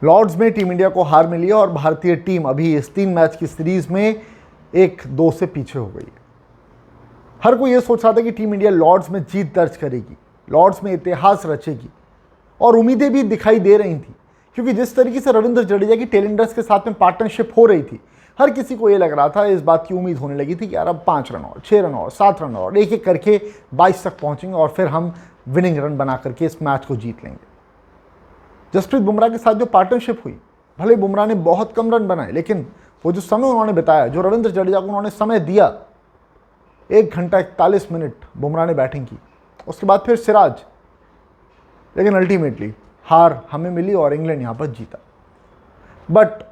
Lord's में team India को हार मिली है और भारतीय टीम अभी इस 3 मैच की सीरीज में 1-2 से पीछे हो गई है। हर कोई ये सोच रहा था कि टीम इंडिया लॉर्ड्स में जीत दर्ज करेगी, लॉर्ड्स में इतिहास रचेगी, और उम्मीदें भी दिखाई दे रही थी, क्योंकि जिस तरीके से रविंद्र जडेजा की टेलेंडर्स के साथ में पार्टनरशिप हो रही थी, हर किसी को ये लग रहा था, इस बात की उम्मीद होने लगी थी कि यार अब 5 रन और 6 रन और 7 रन और एक एक करके 22 तक पहुंचेंगे और फिर हम विनिंग रन बना करके इस मैच को जीत लेंगे। जसप्रीत बुमराह के साथ जो पार्टनरशिप हुई, भले बुमराह ने बहुत कम रन बनाए, लेकिन वो जो समय उन्होंने बिताया, जो रविंद्र जडेजा को उन्होंने समय दिया, 1 घंटा 41 मिनट बुमराह ने बैटिंग की, उसके बाद फिर सिराज, लेकिन अल्टीमेटली हार हमें मिली और इंग्लैंड यहाँ पर जीता। बट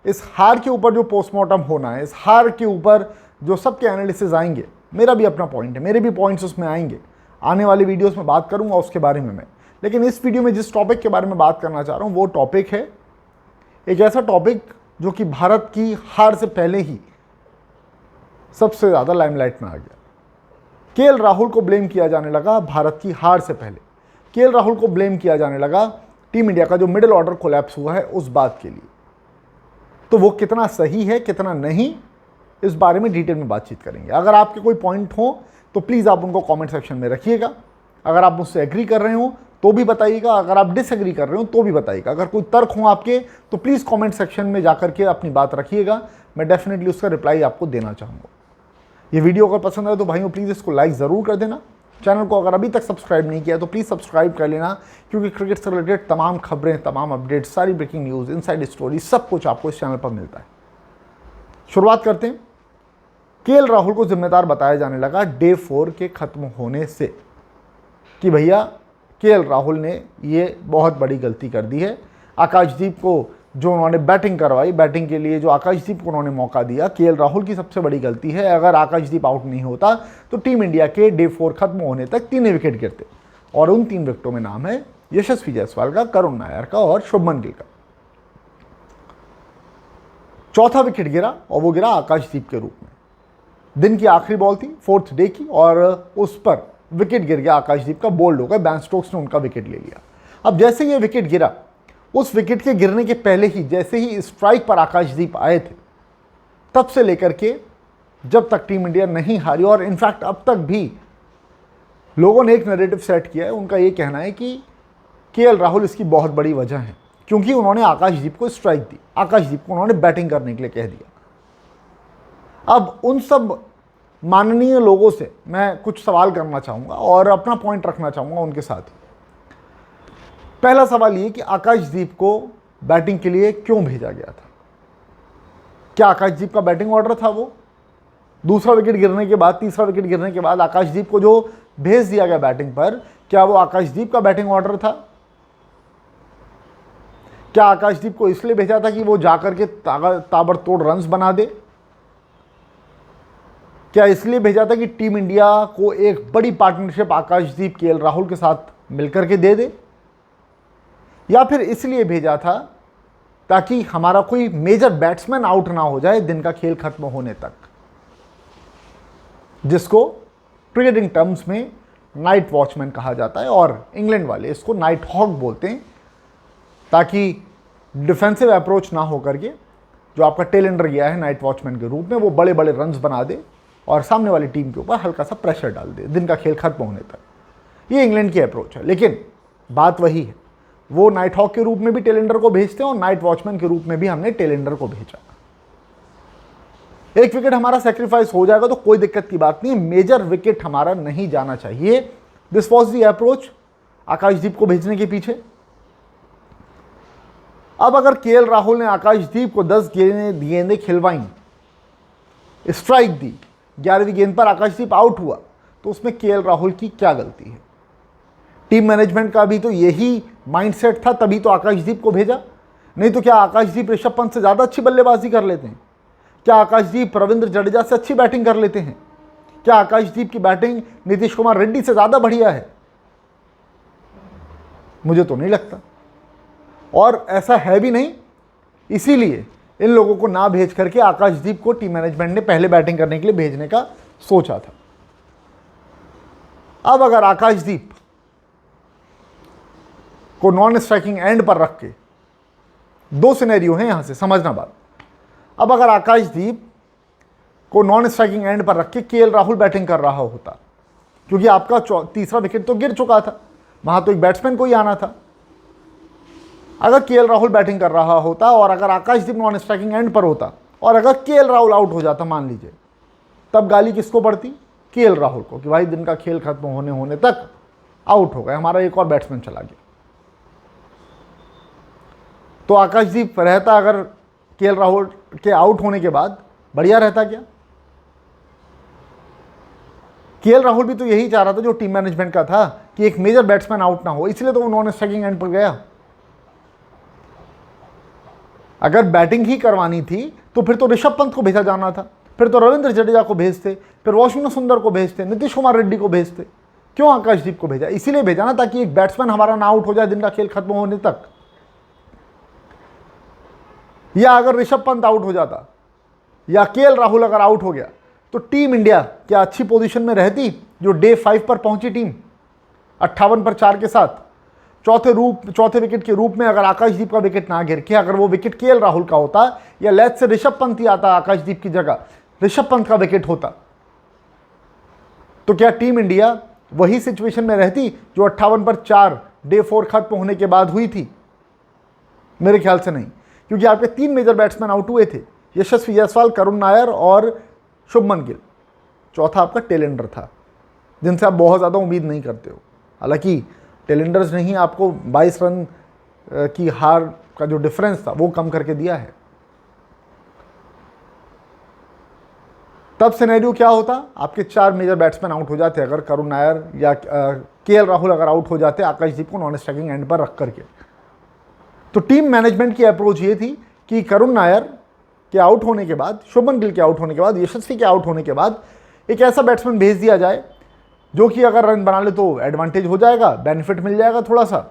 इस हार के ऊपर जो पोस्टमार्टम होना है, इस हार के ऊपर जो सबके एनालिसिस आएंगे, मेरा भी अपना पॉइंट है, मेरे भी पॉइंट्स उसमें आएंगे, आने वाली वीडियोस में बात करूंगा उसके बारे में मैं। लेकिन इस वीडियो में जिस टॉपिक के बारे में बात करना चाह रहा हूं, वो टॉपिक है एक ऐसा टॉपिक जो कि भारत की हार से पहले ही सबसे ज़्यादा लाइमलाइट में आ गया। केएल राहुल को ब्लेम किया जाने लगा भारत की हार से पहले, केएल राहुल को ब्लेम किया जाने लगा टीम इंडिया का जो मिडिल ऑर्डर कोलैप्स हुआ है उस बात के लिए। तो वो कितना सही है कितना नहीं, इस बारे में डिटेल में बातचीत करेंगे। अगर आपके कोई पॉइंट हो तो प्लीज़ आप उनको कमेंट सेक्शन में रखिएगा। अगर आप मुझसे एग्री कर रहे हो तो भी बताइएगा, अगर आप डिसएग्री कर रहे हो तो भी बताइएगा। अगर कोई तर्क हो आपके तो प्लीज़ कमेंट सेक्शन में जाकर के अपनी बात रखिएगा, मैं डेफिनेटली उसका रिप्लाई आपको देना चाहूँगा। ये वीडियो अगर पसंद आए तो भाइयों प्लीज़ इसको लाइक ज़रूर कर देना। चैनल को अगर अभी तक सब्सक्राइब नहीं किया तो प्लीज़ सब्सक्राइब कर लेना, क्योंकि क्रिकेट से रिलेटेड तमाम खबरें, तमाम अपडेट्स, सारी ब्रेकिंग न्यूज़, इनसाइड स्टोरी, सब कुछ आपको इस चैनल पर मिलता है। शुरुआत करते हैं। केएल राहुल को जिम्मेदार बताया जाने लगा डे 4 के ख़त्म होने से कि भैया केएल राहुल ने ये बहुत बड़ी गलती कर दी है। आकाशदीप को जो उन्होंने बैटिंग करवाई, बैटिंग के लिए जो आकाशदीप को उन्होंने मौका दिया, केएल राहुल की सबसे बड़ी गलती है। अगर आकाशदीप आउट नहीं होता तो टीम इंडिया के डे 4 खत्म होने तक 3 विकेट गिरते, और उन 3 विकेटों में नाम है यशस्वी जायसवाल का, करुण नायर का और शुभमन गिल का। चौथा विकेट गिरा और वो गिरा आकाशदीप के रूप में। दिन की आखिरी बॉल थी 4th डे की, और उस पर विकेट गिर गया आकाशदीप का, बोल्ड हो गया, बैन स्टोक्स ने उनका विकेट ले लिया। अब जैसे ये विकेट गिरा, उस विकेट के गिरने के पहले ही जैसे ही स्ट्राइक पर आकाशदीप आए थे, तब से लेकर के जब तक टीम इंडिया नहीं हारी, और इनफैक्ट अब तक भी लोगों ने एक नैरेटिव सेट किया है। उनका ये कहना है कि केएल राहुल इसकी बहुत बड़ी वजह है, क्योंकि उन्होंने आकाशदीप को स्ट्राइक दी, आकाशदीप को उन्होंने बैटिंग करने के लिए कह दिया। अब उन सब माननीय लोगों से मैं कुछ सवाल करना चाहूँगा और अपना पॉइंट रखना चाहूँगा उनके साथ। पहला सवाल ये कि आकाशदीप को बैटिंग के लिए क्यों भेजा गया था? क्या आकाशदीप का बैटिंग ऑर्डर था वो? दूसरा विकेट गिरने के बाद, तीसरा विकेट गिरने के बाद आकाशदीप को जो भेज दिया गया बैटिंग पर, क्या वो आकाशदीप का बैटिंग ऑर्डर था? क्या आकाशदीप को इसलिए भेजा था कि वो जाकर के ताबड़तोड़ रन्स बना दे? क्या इसलिए भेजा था कि टीम इंडिया को एक बड़ी पार्टनरशिप आकाशदीप केएल राहुल के साथ मिलकर के दे दे? या फिर इसलिए भेजा था ताकि हमारा कोई मेजर बैट्समैन आउट ना हो जाए दिन का खेल खत्म होने तक, जिसको क्रिकेटिंग टर्म्स में नाइट वॉचमैन कहा जाता है, और इंग्लैंड वाले इसको नाइट हॉक बोलते हैं, ताकि डिफेंसिव अप्रोच ना हो करके जो आपका टेल एंडर गया है नाइट वॉचमैन के रूप में, वो बड़े बड़े रन्स बना दे और सामने वाली टीम के ऊपर हल्का सा प्रेशर डाल दे दिन का खेल खत्म होने तक। ये इंग्लैंड की अप्रोच है। लेकिन बात वही है, वो नाइट हॉक के रूप में भी टेलेंडर को भेजते हैं और नाइट वॉचमैन के रूप में भी हमने टेलेंडर को भेजा। एक विकेट हमारा सेक्रीफाइस हो जाएगा तो कोई दिक्कत की बात नहीं, मेजर विकेट हमारा नहीं जाना चाहिए। दिस वॉज दी अप्रोच आकाशदीप को भेजने के पीछे। अब अगर केएल राहुल ने आकाशदीप को 10 गेंदें खिलवाई, स्ट्राइक दी, 11वीं गेंद पर आकाशदीप आउट हुआ, तो उसमें केएल राहुल की क्या गलती है? टीम मैनेजमेंट का भी तो यही माइंडसेट था, तभी तो आकाशदीप को भेजा। नहीं तो क्या आकाशदीप ऋषभ पंत से ज़्यादा अच्छी बल्लेबाजी कर लेते हैं? क्या आकाशदीप रविंद्र जडेजा से अच्छी बैटिंग कर लेते हैं? क्या आकाशदीप की बैटिंग नीतीश कुमार रेड्डी से ज़्यादा बढ़िया है? मुझे तो नहीं लगता, और ऐसा है भी नहीं। इसीलिए इन लोगों को ना भेज करके आकाशदीप को टीम मैनेजमेंट ने पहले बैटिंग करने के लिए भेजने का सोचा था। अब अगर आकाशदीप को नॉन स्ट्राइकिंग एंड पर रख के दो सिनेरियो हैं यहां से, समझना बात। अब अगर आकाशदीप को नॉन स्ट्राइकिंग एंड पर रख के केएल राहुल बैटिंग कर रहा होता, क्योंकि आपका तीसरा विकेट तो गिर चुका था, वहां तो एक बैट्समैन को ही आना था। अगर केएल राहुल बैटिंग कर रहा होता और अगर आकाशदीप नॉन स्ट्राइकिंग एंड पर होता और अगर केएल राहुल आउट हो जाता मान लीजिए, तब गाली किसको पड़ती? केएल राहुल को, कि भाई दिन का खेल खत्म होने तक आउट हो गए, हमारा एक और बैट्समैन चला गया। तो आकाशदीप रहता अगर केएल राहुल के आउट होने के बाद, बढ़िया रहता क्या? केएल राहुल भी तो यही चाह रहा था जो टीम मैनेजमेंट का था, कि एक मेजर बैट्समैन आउट ना हो, इसलिए तो वो नॉन स्ट्राइकिंग एंड पर गया। अगर बैटिंग ही करवानी थी तो फिर तो ऋषभ पंत को भेजा जाना था, फिर तो रविंद्र जडेजा को भेजते, फिर वाशिंगटन सुंदर को भेजते, नीतीश कुमार रेड्डी को भेजते। क्यों आकाशदीप को भेजा? इसीलिए भेजा ना ताकि एक बैट्समैन हमारा ना आउट हो जाए दिन का खेल खत्म होने तक। या अगर ऋषभ पंत आउट हो जाता या केएल राहुल अगर आउट हो गया तो टीम इंडिया क्या अच्छी पोजीशन में रहती? जो डे 5 पर पहुंची टीम 58 पर 4 के साथ, चौथे विकेट के रूप में अगर आकाशदीप का विकेट ना गिर के अगर वो विकेट केएल राहुल का होता या लेट से ऋषभ पंत ही आता आकाशदीप की जगह, ऋषभ पंत का विकेट होता, तो क्या टीम इंडिया वही सिचुएशन में रहती जो 58 पर 4 डे 4 खत्म होने के बाद हुई थी? मेरे ख्याल से नहीं, क्योंकि आपके 3 मेजर बैट्समैन आउट हुए थे, यशस्वी जायसवाल, करुण नायर और शुभमन गिल। चौथा आपका टेलेंडर था, जिनसे आप बहुत ज़्यादा उम्मीद नहीं करते हो। हालांकि टेलेंडर्स ने ही आपको 22 रन की हार का जो डिफरेंस था वो कम करके दिया है। तब सिनेरियो क्या होता? आपके 4 मेजर बैट्समैन आउट हो जाते अगर करुण नायर या केएल राहुल अगर आउट हो जाते आकाशदीप को नॉन स्ट्राइकिंग एंड पर रख करके। तो टीम मैनेजमेंट की अप्रोच ये थी कि करुण नायर के आउट होने के बाद, शुभमन गिल के आउट होने के बाद, यशस्वी के आउट होने के बाद एक ऐसा बैट्समैन भेज दिया जाए जो कि अगर रन बना ले तो एडवांटेज हो जाएगा, बेनिफिट मिल जाएगा थोड़ा सा,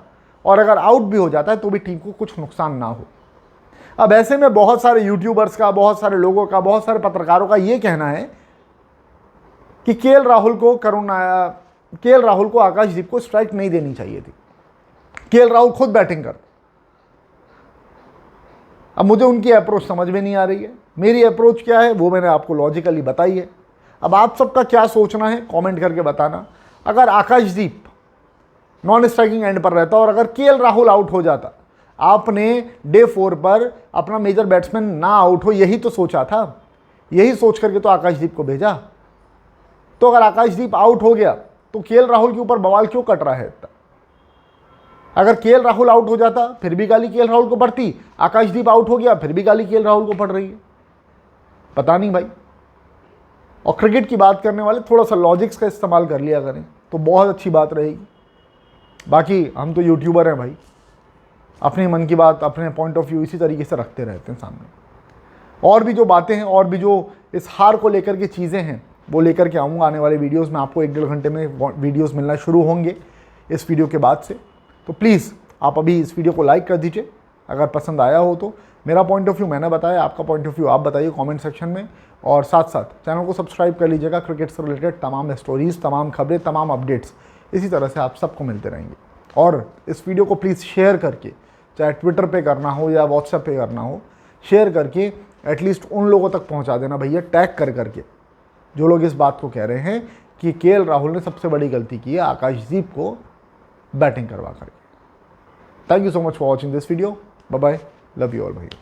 और अगर आउट भी हो जाता है तो भी टीम को कुछ नुकसान ना हो। अब ऐसे में बहुत सारे यूट्यूबर्स का, बहुत सारे लोगों का, बहुत सारे पत्रकारों का ये कहना है कि केएल राहुल को आकाशदीप को स्ट्राइक नहीं देनी चाहिए थी, केएल राहुल खुद बैटिंग कर। अब मुझे उनकी अप्रोच समझ में नहीं आ रही है। मेरी अप्रोच क्या है वो मैंने आपको लॉजिकली बताई है। अब आप सबका क्या सोचना है कमेंट करके बताना। अगर आकाशदीप नॉन स्ट्राइकिंग एंड पर रहता और अगर केएल राहुल आउट हो जाता, आपने डे 4 पर अपना मेजर बैट्समैन ना आउट हो यही तो सोचा था, यही सोच करके तो आकाशदीप को भेजा। तो अगर आकाशदीप आउट हो गया तो केएल राहुल के ऊपर बवाल क्यों कट रहा है इतना? अगर केएल राहुल आउट हो जाता फिर भी गाली केएल राहुल को पड़ती, आकाशदीप आउट हो गया फिर भी गाली केएल राहुल को पड़ रही है। पता नहीं भाई। और क्रिकेट की बात करने वाले थोड़ा सा लॉजिक्स का इस्तेमाल कर लिया करें तो बहुत अच्छी बात रहेगी। बाकी हम तो यूट्यूबर हैं भाई, अपने मन की बात, अपने पॉइंट ऑफ व्यू इसी तरीके से रखते रहते हैं सामने। और भी जो बातें हैं और भी जो इस हार को लेकर के चीज़ें हैं वो लेकर के आऊँगा आने वाले वीडियोज़ में। आपको 1-1.5 घंटे में वीडियोज़ मिलना शुरू होंगे इस वीडियो के बाद से। तो प्लीज़ आप अभी इस वीडियो को लाइक कर दीजिए अगर पसंद आया हो तो। मेरा पॉइंट ऑफ व्यू मैंने बताया, आपका पॉइंट ऑफ व्यू आप बताइए कमेंट सेक्शन में। और साथ साथ चैनल को सब्सक्राइब कर लीजिएगा। क्रिकेट से रिलेटेड तमाम स्टोरीज़, तमाम खबरें, तमाम अपडेट्स इसी तरह से आप सबको मिलते रहेंगे। और इस वीडियो को प्लीज़ शेयर करके, चाहे ट्विटर पे करना हो या व्हाट्सएप पे करना हो, शेयर करके एटलीस्ट उन लोगों तक पहुंचा देना भैया, टैग कर करके, जो लोग इस बात को कह रहे हैं कि केएल राहुल ने सबसे बड़ी गलती की है आकाशदीप को बैटिंग करवा करके। Thank you so much for watching this video. Bye bye, love you all भैया।